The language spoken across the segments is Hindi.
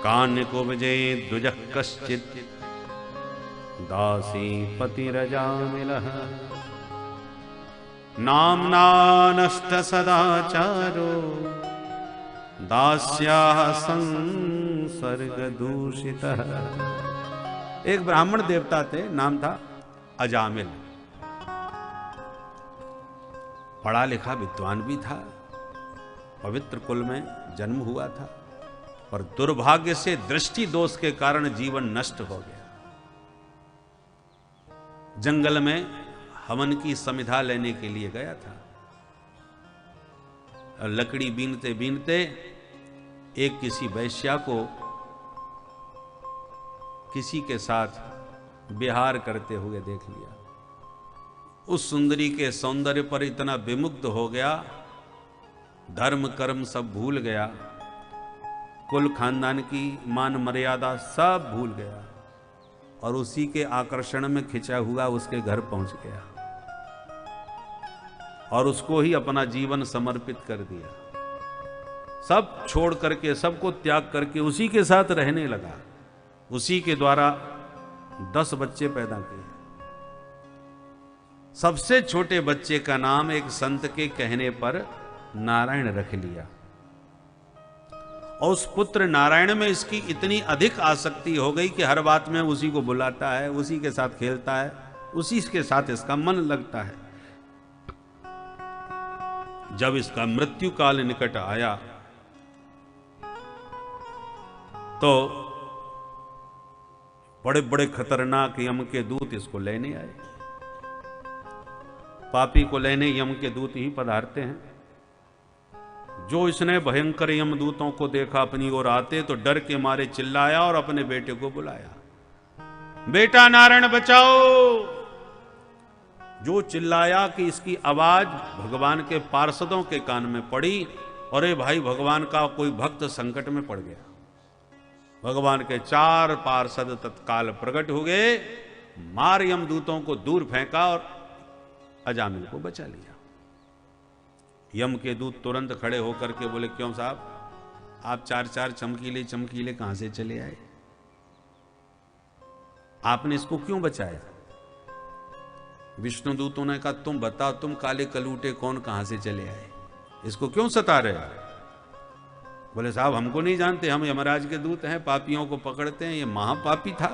कान्यकुब्जे द्विजः कश्चित् दासी पतिरजामिलः नाम्ना नष्ट सदाचारो दास्याः संसर्ग दूषितः। एक ब्राह्मण देवता थे, नाम था अजामिल। पढ़ा लिखा विद्वान भी था, पवित्र कुल में जन्म हुआ था, पर दुर्भाग्य से दृष्टि दोष के कारण जीवन नष्ट हो गया। जंगल में हवन की समिधा लेने के लिए गया था। लकड़ी बीनते बीनते एक किसी वैश्या को किसी के साथ विहार करते हुए देख लिया। उस सुंदरी के सौंदर्य पर इतना विमुग्ध हो गया, धर्म कर्म सब भूल गया, कुल खानदान की मान मर्यादा सब भूल गया और उसी के आकर्षण में खिंचा हुआ उसके घर पहुंच गया और उसको ही अपना जीवन समर्पित कर दिया। सब छोड़ करके, सबको त्याग करके उसी के साथ रहने लगा। उसी के द्वारा 10 बच्चे पैदा किए। सबसे छोटे बच्चे का नाम एक संत के कहने पर नारायण रख लिया और उस पुत्र नारायण में इसकी इतनी अधिक आसक्ति हो गई कि हर बात में उसी को बुलाता है, उसी के साथ खेलता है, उसी के साथ इसका मन लगता है। जब इसका मृत्यु काल निकट आया तो बड़े बड़े खतरनाक यम के दूत इसको लेने आए। पापी को लेने यम के दूत ही पधारते हैं। जो इसने भयंकर यमदूतों को देखा अपनी ओर आते तो डर के मारे चिल्लाया और अपने बेटे को बुलाया, बेटा नारायण बचाओ। जो चिल्लाया कि इसकी आवाज भगवान के पार्षदों के कान में पड़ी और ए भाई भगवान का कोई भक्त संकट में पड़ गया। भगवान के 4 पार्षद तत्काल प्रकट हो गए, मार यमदूतों को दूर फेंका और अजामिल को बचा लिया। यम के दूत तुरंत खड़े होकर के बोले, क्यों साहब, आप 4 चमकीले चमकीले कहां से चले आए? आपने इसको क्यों बचाया? विष्णु दूतों ने कहा, तुम बताओ, तुम काले कलूटे कौन कहां से चले आए, इसको क्यों सता रहे हो? बोले साहब हमको नहीं जानते, हम यमराज के दूत हैं, पापियों को पकड़ते हैं। ये महापापी था,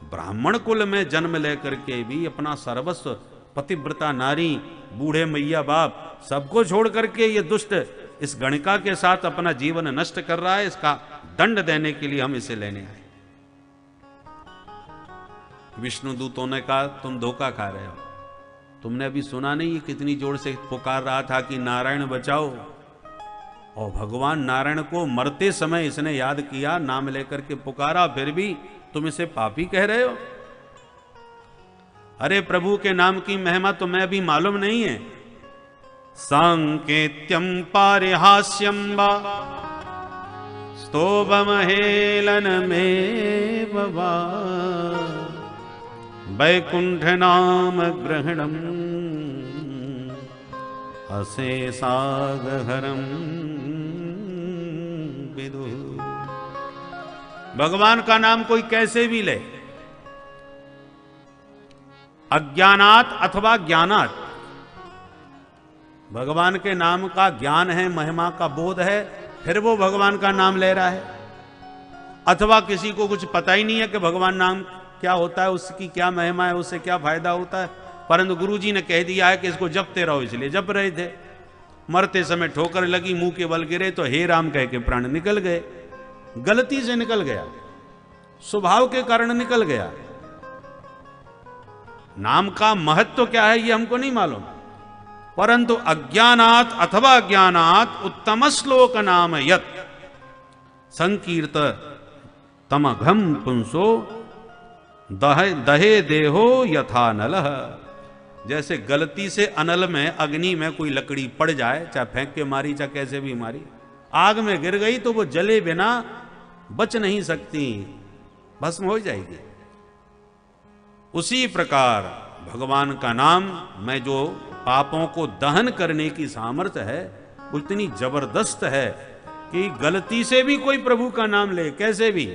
ब्राह्मण कुल में जन्म लेकर के भी अपना सर्वस्व, पतिव्रता नारी, बूढ़े मैया बाप सबको छोड़ करके ये दुष्ट इस गणिका के साथ अपना जीवन नष्ट कर रहा है। इसका दंड देने के लिए हम इसे लेने आए। विष्णु दूतों ने कहा, तुम धोखा खा रहे हो, तुमने अभी सुना नहीं ये कितनी जोर से पुकार रहा था कि नारायण बचाओ, और भगवान नारायण को मरते समय इसने याद किया, नाम लेकर के पुकारा, फिर भी तुम इसे पापी कह रहे हो? अरे प्रभु के नाम की महिमा तुम्हें अभी मालूम नहीं है। सांकेत्यम पारिहास्यम वा स्तोभमहेलन में वा वैकुंठ नाम ग्रहणम अशेषागहरम विदु। भगवान का नाम कोई कैसे भी ले, अज्ञानात अथवा ज्ञानात, भगवान के नाम का ज्ञान है, महिमा का बोध है, फिर वो भगवान का नाम ले रहा है। अथवा किसी को कुछ पता ही नहीं है कि भगवान नाम क्या होता है, उसकी क्या महिमा है, उससे क्या फायदा होता है, परंतु गुरुजी ने कह दिया है कि इसको जपते रहो, इसलिए जप रहे थे। मरते समय ठोकर लगी, मुंह के बल गिरे तो हे राम कह के प्राण निकल गए। गलती से निकल गया, स्वभाव के कारण निकल गया। नाम का महत्व क्या है ये हमको नहीं मालूम, परंतु अज्ञानात अथवा अज्ञानात उत्तम श्लोक नाम यत संकीर्त तमघम पुंसो दहे देहो यथा नलः। जैसे गलती से अनल में, अग्नि में कोई लकड़ी पड़ जाए, चाहे फेंक के मारी चाहे कैसे भी मारी, आग में गिर गई तो वो जले बिना बच नहीं सकती, भस्म हो जाएगी। उसी प्रकार भगवान का नाम में जो पापों को दहन करने की सामर्थ्य है वो इतनी जबरदस्त है कि गलती से भी कोई प्रभु का नाम ले, कैसे भी,